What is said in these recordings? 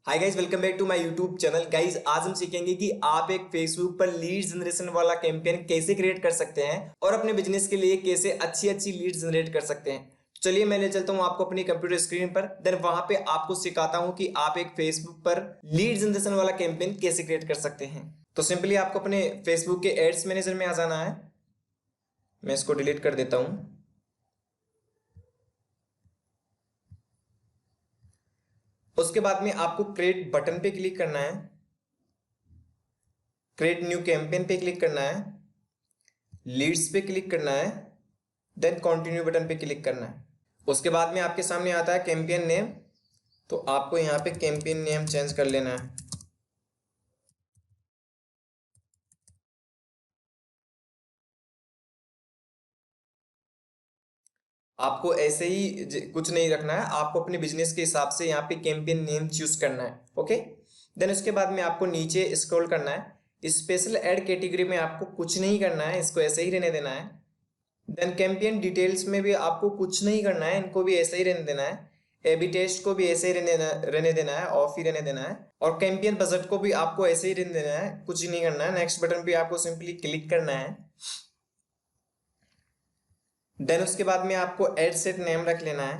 Hi guys, welcome back to my YouTube channel. Guys, आज हम सीखेंगे कि आप एक फेसबुक पर लीड जनरेशन वाला कैंपेन कैसे क्रिएट कर सकते हैं और अपने बिजनेस के लिए कैसे अच्छी लीड जनरेट कर सकते हैं। चलिए मैं ले चलता हूं आपको अपनी कंप्यूटर स्क्रीन पर, देन वहां पे आपको सिखाता हूं कि आप एक फेसबुक पर लीड जनरेशन वाला कैंपेन कैसे क्रिएट कर सकते हैं। तो सिंपली आपको अपने फेसबुक के एड्स मैनेजर में आ जाना है। मैं इसको डिलीट कर देता हूं। उसके बाद में आपको क्रिएट बटन पे क्लिक करना है, क्रिएट न्यू कैंपेन पे क्लिक करना है, लीड्स पे क्लिक करना है, देन कंटिन्यू बटन पे क्लिक करना है। उसके बाद में आपके सामने आता है कैंपेन नेम, तो आपको यहाँ पे कैंपेन नेम चेंज कर लेना है। आपको ऐसे ही कुछ नहीं रखना है, आपको अपने बिजनेस के हिसाब से यहाँ पे कैंपेन नेम चूज करना है। ओके, देन उसके बाद में आपको नीचे स्क्रॉल करना है। स्पेशल ऐड कैटेगरी में आपको कुछ नहीं करना है, इसको ऐसे ही रहने देना है। देन कैंपेन डिटेल्स में भी आपको कुछ नहीं करना है, इनको भी ऐसे ही रहने देना है। एबी टेस्ट को भी ऐसे ही रहने देना है, ऑफ ही रहने देना है। और कैंपेन बजट को भी आपको ऐसे ही रहने देना है, कुछ नहीं करना है। नेक्स्ट बटन पे आपको सिंपली क्लिक करना है। देन उसके बाद में आपको एड सेट नेम रख लेना है।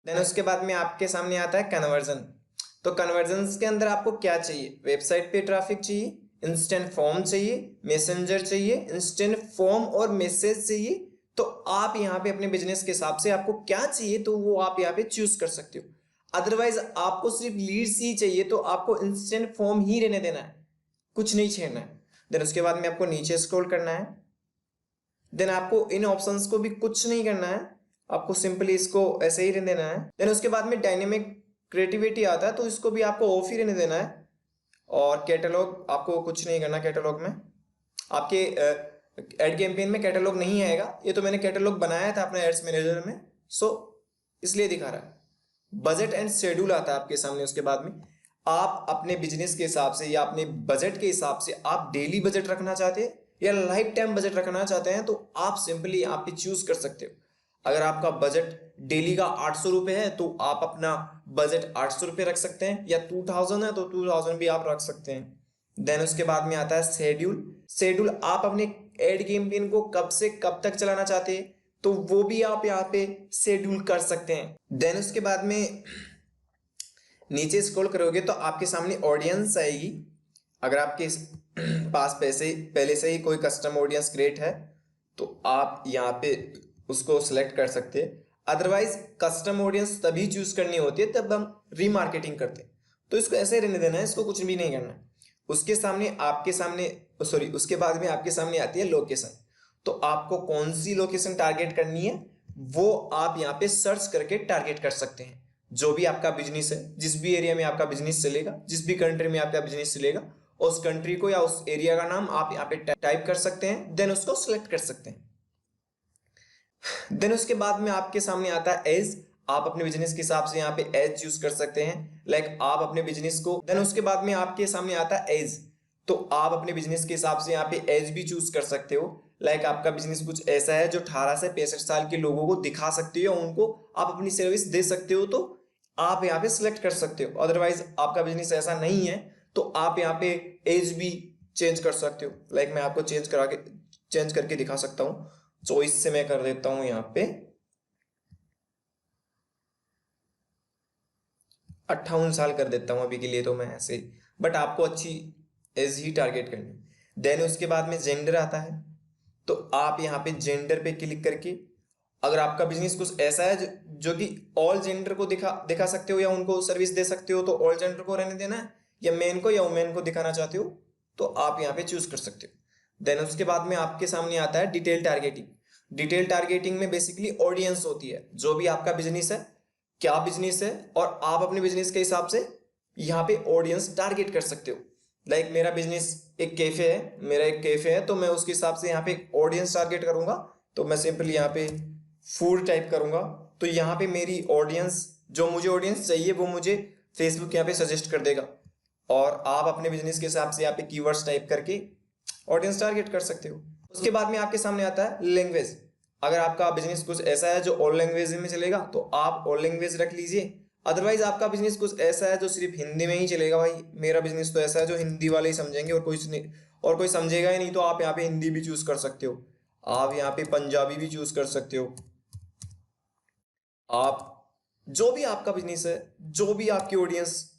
देन उसके बाद में आपके सामने आता है कन्वर्जन। तो कन्वर्जन के अंदर आपको क्या चाहिए? वेबसाइट पे ट्रैफिक चाहिए, इंस्टेंट फॉर्म चाहिए, मैसेंजर चाहिए, इंस्टेंट फॉर्म और मैसेज चाहिए। तो आप यहाँ पे अपने बिजनेस के हिसाब से आपको क्या चाहिए तो वो आप यहाँ पे चूज कर सकते हो। अदरवाइज आपको सिर्फ लीड्स ही चाहिए तो आपको इंस्टेंट फॉर्म ही रहने देना है, कुछ नहीं छेड़ना है। देन उसके बाद में आपको नीचे स्क्रॉल करना है। देन आपको इन ऑप्शंस को भी कुछ नहीं करना है, आपको सिंपली इसको ऐसे ही रहने देना है। देन उसके बाद में डायनेमिक क्रिएटिविटी आता है, तो इसको भी आपको ऑफ ही रहने देना है। और कैटलॉग आपको कुछ नहीं करना। कैटलॉग में आपके एड कैंपेन में कैटलॉग नहीं आएगा, ये तो मैंने कैटलॉग बनाया था अपने एड्स मैनेजर में, सो इसलिए दिखा रहा है। बजट एंड शेड्यूल आता है आपके सामने। उसके बाद में आप अपने बिजनेस के हिसाब से या अपने बजट के हिसाब से आप डेली बजट रखना चाहते हैं या लाइफ टाइम बजट रखना चाहते हैं, तो आप सिंपली यहाँ पे चूज कर सकते हो। अगर आपका बजट डेली का 800 रुपये है तो आप अपना बजट 800 रुपये रख सकते हैं, या 2000 है तो 2000 भी आप रख सकते हैं। देन उसके बाद में आता है शेड्यूल। शेड्यूल आप अपने एड कैंपेन को कब से कब तक चलाना चाहते हैं तो वो भी आप यहाँ पे शेड्यूल कर सकते हैं। देन उसके बाद में नीचे स्क्रॉल करोगे तो आपके सामने ऑडियंस आएगी। अगर आपके पास पहले से ही कोई कस्टम ऑडियंस क्रिएट है तो आप यहाँ पे उसको सिलेक्ट कर सकते हैं। अदरवाइज कस्टम ऑडियंस तभी चूज करनी होती है तब हम रीमार्केटिंग करते हैं, तो इसको ऐसे रहने देना है, इसको कुछ भी नहीं करना है। उसके बाद में आपके सामने आती है लोकेशन। तो आपको कौन सी लोकेशन टारगेट करनी है वो आप यहाँ पे सर्च करके टारगेट कर सकते हैं। जो भी आपका बिजनेस है, जिस भी एरिया में आपका बिजनेस चलेगा, जिस भी कंट्री में आपका बिजनेस चलेगा, उस कंट्री को या उस एरिया का नाम आप यहाँ पे टाइप कर सकते हैं, देन उसको सिलेक्ट कर सकते हैं। देन उसके बाद में आपके सामने आता है एज। आप अपने बिजनेस के हिसाब से यहाँ पे एज चूज कर सकते हैं, लाइक आप अपने बिजनेस को। देन उसके बाद में आपके सामने आता है एज, तो आप अपने बिजनेस के हिसाब से यहाँ पे एज भी चूज कर सकते हो। लाइक आपका बिजनेस कुछ ऐसा है जो 18 से 65 साल के लोगों को दिखा सकते हो, उनको आप अपनी सर्विस दे सकते हो, तो आप यहाँ पे सिलेक्ट कर सकते हो। अदरवाइज आपका बिजनेस ऐसा नहीं है तो आप यहाँ पे एज भी चेंज कर सकते हो। लाइक मैं आपको चेंज करके दिखा सकता हूँ। चॉइस से मैं कर देता हूं यहाँ पे 58 साल कर देता हूं अभी के लिए, तो मैं ऐसे, बट आपको अच्छी एज ही टारगेट करनी है। देन उसके बाद में जेंडर आता है, तो आप यहाँ पे जेंडर पे क्लिक करके अगर आपका बिजनेस कुछ ऐसा है जो कि ऑल जेंडर को दिखा सकते हो या उनको सर्विस दे सकते हो, तो ऑल जेंडर को रहने देना है, या मेन को या वुमेन को दिखाना चाहते हो तो आप यहाँ पे चूज कर सकते हो। देन उसके बाद में आपके सामने आता है डिटेल टारगेटिंग। डिटेल टारगेटिंग में बेसिकली ऑडियंस होती है, जो भी आपका बिजनेस है, क्या बिजनेस है, और आप अपने बिजनेस के हिसाब से यहाँ पे ऑडियंस टारगेट कर सकते हो। लाइक मेरा बिजनेस एक कैफे है, तो मैं उसके हिसाब से यहाँ पे ऑडियंस टारगेट करूंगा। तो मैं सिंपली यहाँ पे फूड टाइप करूंगा, तो यहाँ पे मेरी ऑडियंस, जो मुझे ऑडियंस चाहिए वो मुझे फेसबुक यहाँ पे सजेस्ट कर देगा। और आप अपने बिजनेस के हिसाब से यहाँ पे कीवर्ड्स टाइप करके ऑडियंस टारगेट कर सकते हो। उसके बाद में आपके सामने आता है लैंग्वेज। अगर आपका बिजनेस कुछ ऐसा है जो ऑल लैंग्वेज में चलेगा तो आप ऑल लैंग्वेज रख लीजिए। अदरवाइज आपका बिजनेस कुछ ऐसा है जो सिर्फ हिंदी में ही चलेगा, भाई मेरा बिजनेस तो ऐसा है जो हिंदी वाले ही समझेंगे और कोई समझेगा ही नहीं, तो आप यहाँ पे हिंदी भी चूज कर सकते हो, आप यहाँ पे पंजाबी भी चूज कर सकते हो। आप जो भी आपका बिजनेस है, जो भी आपकी ऑडियंस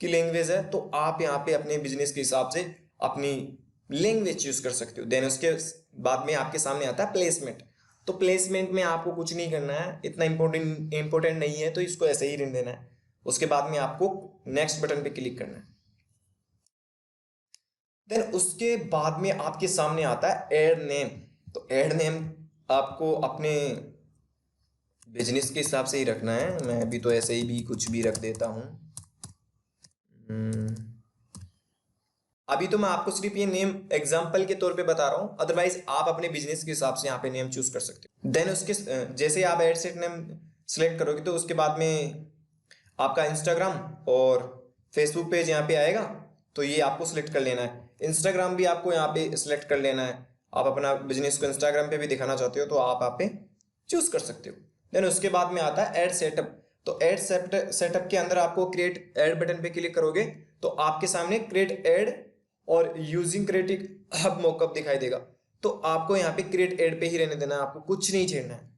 की लैंग्वेज है, तो आप यहाँ पे अपने बिजनेस के हिसाब से अपनी लैंग्वेज चूज कर सकते हो। देन उसके बाद में आपके सामने आता है प्लेसमेंट। तो प्लेसमेंट में आपको कुछ नहीं करना है, इतना इंपॉर्टेंट नहीं है, तो इसको ऐसे ही रहने देना है। उसके बाद में आपको नेक्स्ट बटन पे क्लिक करना है। देन उसके बाद में आपके सामने आता है ऐड नेम। तो ऐड नेम आपको अपने बिजनेस के हिसाब से ही रखना है। मैं अभी तो ऐसे ही भी कुछ भी रख देता हूं। अभी तो मैं आपको सिर्फ ये नेम एग्जांपल के तौर पे बता रहा हूं, अदरवाइज आप अपने बिजनेस के हिसाब से यहाँ पे नेम चूज कर सकते हो। देन उसके जैसे आप एड सेट नेम सिलेक्ट करोगे तो उसके बाद में आपका इंस्टाग्राम और फेसबुक पेज यहाँ पे आएगा, तो ये आपको सिलेक्ट कर लेना है। इंस्टाग्राम भी आपको यहाँ पे सिलेक्ट कर लेना है। आप अपना बिजनेस को इंस्टाग्राम पे भी दिखाना चाहते हो तो आप यहाँ पे चूज कर सकते हो। देन उसके बाद में आता है एड सेटअप। तो एड सेटअप के अंदर आपको क्रिएट एड बटन पे क्लिक करोगे तो आपके सामने क्रिएट एड और यूजिंग क्रिएटिव हब मॉकअप दिखाई देगा। तो आपको यहाँ पे क्रिएट एड पे ही रहने देना है, आपको कुछ नहीं छेड़ना है।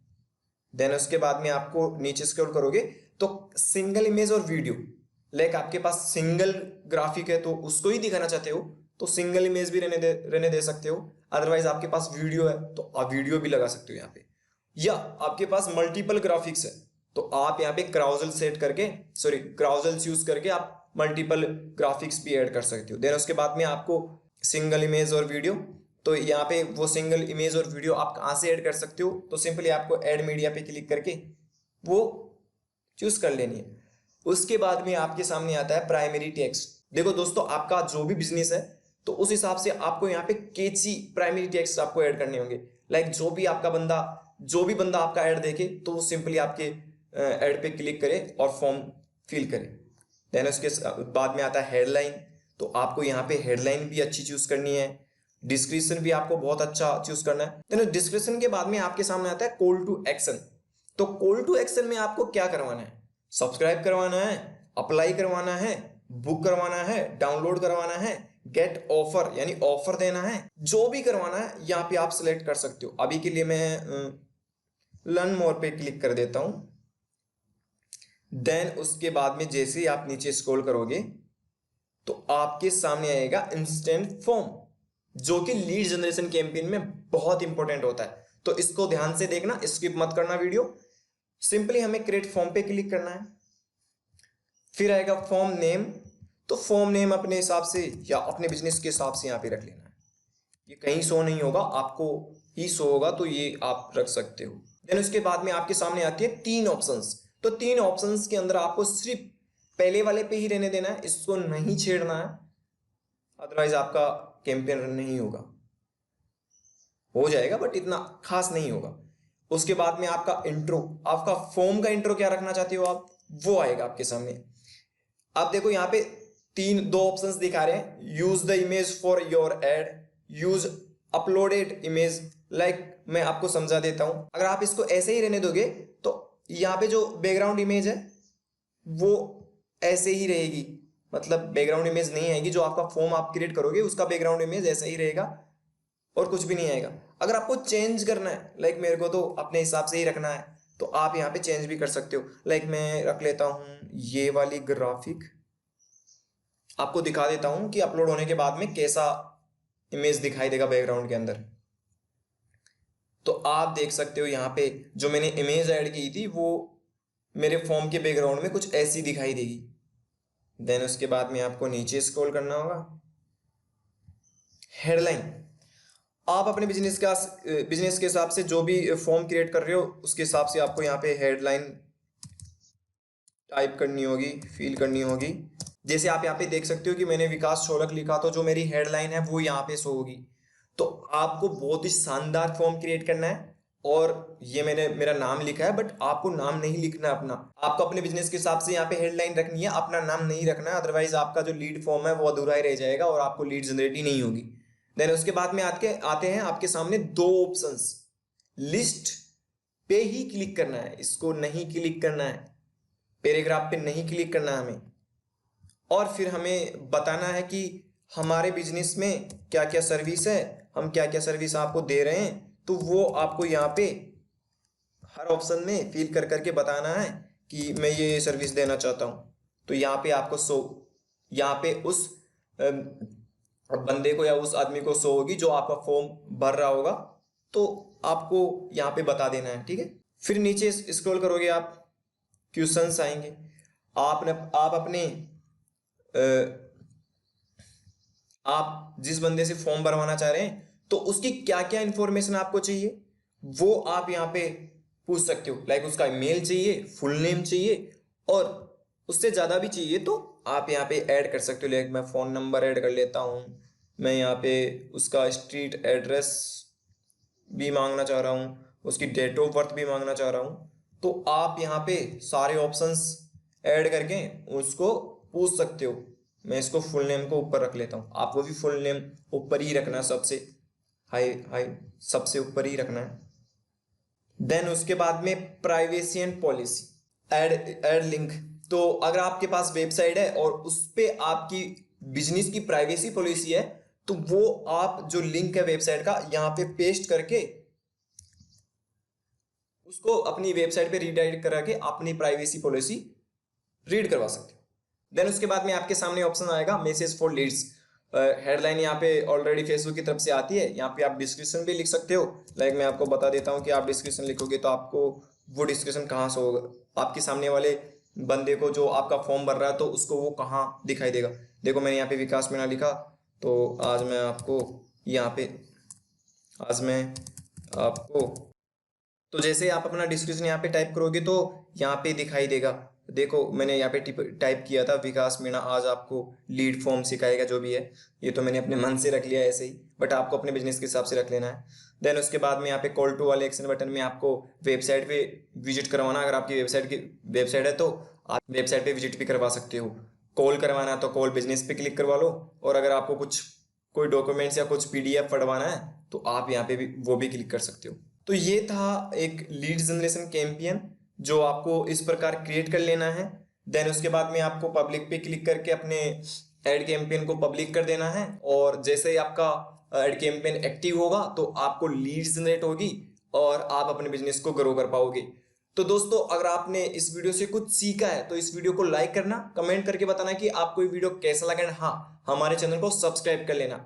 देन उसके बाद में आपको नीचे स्क्रॉल करोगे तो सिंगल इमेज और वीडियो, लाइक आपके पास सिंगल ग्राफिक है तो उसको ही दिखाना चाहते हो तो सिंगल इमेज भी रहने दे सकते हो। अदरवाइज आपके पास वीडियो है तो आप वीडियो भी लगा सकते हो यहाँ पे। या आपके पास मल्टीपल ग्राफिक्स है तो आप यहाँ पे क्राउजल यूज करके आप मल्टीपल ग्राफिक्स भी ऐड कर सकते हो। देन उसके बाद में आपको सिंगल इमेज और वीडियो, तो यहाँ पे वो सिंगल इमेज और वीडियो आप कहाँ से ऐड कर सकते हो, तो सिंपली आपको ऐड मीडिया पे क्लिक करके वो चूज कर लेनी है। उसके बाद में आपके सामने आता है प्राइमरी टेक्स्ट। देखो दोस्तों, आपका जो भी बिजनेस है तो उस हिसाब से आपको यहाँ पे कैची प्राइमरी टेक्स्ट आपको ऐड करने होंगे। लाइक जो भी बंदा आपका ऐड देखे तो वो सिंपली आपके ऐड पे क्लिक करे और फॉर्म फिल करे। देन उसके बाद में आता है हेडलाइन। तो आपको यहाँ पे हेडलाइन भी अच्छी चूज करनी है। डिस्क्रिप्शन भी आपको बहुत अच्छा चूज करना है। देन डिस्क्रिप्शन के बाद में आपके सामने आता है कॉल टू एक्शन। तो कॉल टू एक्शन में आपको क्या करवाना है, सब्सक्राइब करवाना है, अप्लाई करवाना है, बुक करवाना है, डाउनलोड करवाना है, गेट ऑफर यानी ऑफर देना है, जो भी करवाना है यहाँ पे आप सिलेक्ट कर सकते हो। अभी के लिए मैं लर्न मोर पे क्लिक कर देता हूं। देन उसके बाद में जैसे ही आप नीचे स्क्रॉल करोगे तो आपके सामने आएगा इंस्टेंट फॉर्म, जो कि लीड जनरेशन कैंपेन में बहुत इंपॉर्टेंट होता है। तो इसको ध्यान से देखना, स्किप मत करना वीडियो। सिंपली हमें क्रिएट फॉर्म पे क्लिक करना है। फिर आएगा फॉर्म नेम। तो फॉर्म नेम अपने हिसाब से या अपने बिजनेस के हिसाब से यहाँ पे रख लेना है। ये कहीं शो नहीं होगा, आपको ही शो होगा, तो ये आप रख सकते हो। देन उसके बाद में आपके सामने आती है 3 ऑप्शंस। तो 3 ऑप्शंस के अंदर आपको सिर्फ पहले वाले पे ही रहने देना है, इसको नहीं छेड़ना है, अदरवाइज आपका कैंपेन रन नहीं होगा। हो जाएगा बट इतना खास नहीं होगा। उसके बाद में आपका इंट्रो, आपका फॉर्म का इंट्रो क्या रखना चाहते हो आप, वो आएगा आपके सामने। अब देखो यहाँ पे 2 ऑप्शंस दिखा रहे हैं, use the image for your add, use uploaded image. Like मैं आपको समझा देता हूं, अगर आप इसको ऐसे ही रहने दोगे तो यहाँ पे जो बैकग्राउंड इमेज है वो ऐसे ही रहेगी, मतलब बैकग्राउंड इमेज नहीं आएगी। जो आपका फॉर्म आप क्रिएट करोगे उसका बैकग्राउंड इमेज ऐसा ही रहेगा और कुछ भी नहीं आएगा। अगर आपको चेंज करना है, लाइक मेरे को तो अपने हिसाब से ही रखना है, तो आप यहाँ पे चेंज भी कर सकते हो। लाइक मैं रख लेता हूं ये वाली ग्राफिक, आपको दिखा देता हूं कि अपलोड होने के बाद में कैसा इमेज दिखाई देगा बैकग्राउंड के अंदर। तो आप देख सकते हो यहाँ पे जो मैंने इमेज ऐड की थी वो मेरे फॉर्म के बैकग्राउंड में कुछ ऐसी दिखाई देगी। देन उसके बाद में आपको नीचे स्क्रॉल करना होगा। हेडलाइन, आप अपने बिजनेस के हिसाब से जो भी फॉर्म क्रिएट कर रहे हो उसके हिसाब से आपको यहाँ पे हेडलाइन टाइप करनी होगी, फिल करनी होगी। जैसे आप यहाँ पे देख सकते हो कि मैंने विकास शोलक लिखा, तो जो मेरी हेडलाइन है वो यहाँ पे शो होगी। तो आपको बहुत ही शानदार फॉर्म क्रिएट करना है। और ये मैंने मेरा नाम लिखा है, बट आपको नाम नहीं लिखना अपना, आपको अपने बिजनेस के हिसाब से यहाँ पे हेडलाइन रखनी है, अपना नाम नहीं रखना है। अदरवाइज आपका जो लीड फॉर्म है वो अधूरा ही रह जाएगा और आपको लीड जनरेट ही नहीं होगी। देन उसके बाद में आते हैं आपके सामने दो ऑप्शंस। लिस्ट पे ही क्लिक करना है, इसको नहीं क्लिक करना है, पैराग्राफ पे नहीं क्लिक करना है हमें। और फिर हमें बताना है कि हमारे बिजनेस में क्या क्या सर्विस है, हम क्या क्या सर्विस आपको दे रहे हैं। तो वो आपको यहाँ पे हर ऑप्शन में फिल कर करके बताना है कि मैं ये सर्विस देना चाहता हूँ। तो यहाँ पे आपको यहाँ पे उस बंदे को या उस आदमी को शो होगी जो आपका फॉर्म भर रहा होगा। तो आपको यहाँ पे बता देना है, ठीक है। फिर नीचे स्क्रॉल करोगे आप, क्वेश्चंस आएंगे। आप अपने आप जिस बंदे से फॉर्म भरवाना चाह रहे हैं तो उसकी क्या क्या इंफॉर्मेशन आपको चाहिए वो आप यहाँ पे पूछ सकते हो। लाइक उसका ईमेल चाहिए, फुल नेम चाहिए, और उससे ज़्यादा भी चाहिए तो आप यहाँ पे ऐड कर सकते हो। लाइक मैं फ़ोन नंबर ऐड कर लेता हूँ, मैं यहाँ पे उसका स्ट्रीट एड्रेस भी मांगना चाह रहा हूँ, उसकी डेट ऑफ बर्थ भी मांगना चाह रहा हूँ। तो आप यहाँ पे सारे ऑप्शंस ऐड करके उसको पूछ सकते हो। मैं इसको फुल नेम को ऊपर रख लेता हूँ, आपको भी फुल नेम ऊपर ही रखना है, सबसे हाई हाई सबसे ऊपर ही रखना है। देन उसके बाद में privacy and policy, add link. तो अगर आपके पास वेबसाइट है और उस पे आपकी बिजनेस की प्राइवेसी पॉलिसी है तो वो आप जो लिंक है वेबसाइट का यहाँ पे पेस्ट करके उसको अपनी वेबसाइट पे रीडायरेक्ट करा के अपनी प्राइवेसी पॉलिसी रीड करवा सकते हो। देन उसके बाद में आपके सामने ऑप्शन आएगा मैसेज फॉर लीड्स। हेडलाइन यहाँ पे ऑलरेडी फेसबुक की तरफ से आती है, यहाँ पे आप डिस्क्रिप्शन भी लिख सकते हो। लाइक मैं आपको बता देता हूँ कि आप डिस्क्रिप्शन लिखोगे तो आपको वो डिस्क्रिप्शन कहाँ से होगा, आपके सामने वाले बंदे को जो आपका फॉर्म भर रहा है तो उसको वो कहाँ दिखाई देगा। देखो मैंने यहाँ पे विकास मीणा लिखा, तो आज मैं आपको तो जैसे आप अपना डिस्क्रिप्शन यहाँ पे टाइप करोगे तो यहाँ पे दिखाई देगा। देखो मैंने यहाँ पे टाइप किया था विकास मीणा आज आपको लीड फॉर्म सिखाएगा, जो भी है। ये तो मैंने अपने मन से रख लिया ऐसे ही, बट आपको अपने बिजनेस के हिसाब से रख लेना है। देन उसके बाद में यहाँ पे कॉल टू वाले एक्शन बटन में आपको वेबसाइट पे विजिट करवाना, अगर आपकी वेबसाइट है तो आप वेबसाइट पे विजिट भी करवा सकते हो। कॉल करवाना है तो कॉल बिजनेस पे क्लिक करवा लो, और अगर आपको कोई डॉक्यूमेंट्स या कुछ PDF पढ़वाना है तो आप यहाँ पे भी वो भी क्लिक कर सकते हो। तो ये था एक लीड जनरेशन कैंपेन जो आपको इस प्रकार क्रिएट कर लेना है। देन उसके बाद में आपको पब्लिक पे क्लिक करके अपने एड कैंपेन को पब्लिक कर देना है, और जैसे ही आपका एड कैंपेन एक्टिव होगा तो आपको लीड जनरेट होगी और आप अपने बिजनेस को ग्रो कर पाओगे। तो दोस्तों अगर आपने इस वीडियो से कुछ सीखा है तो इस वीडियो को लाइक करना, कमेंट करके बताना कि आपको ये वीडियो कैसा लगा, हाँ हमारे चैनल को सब्सक्राइब कर लेना।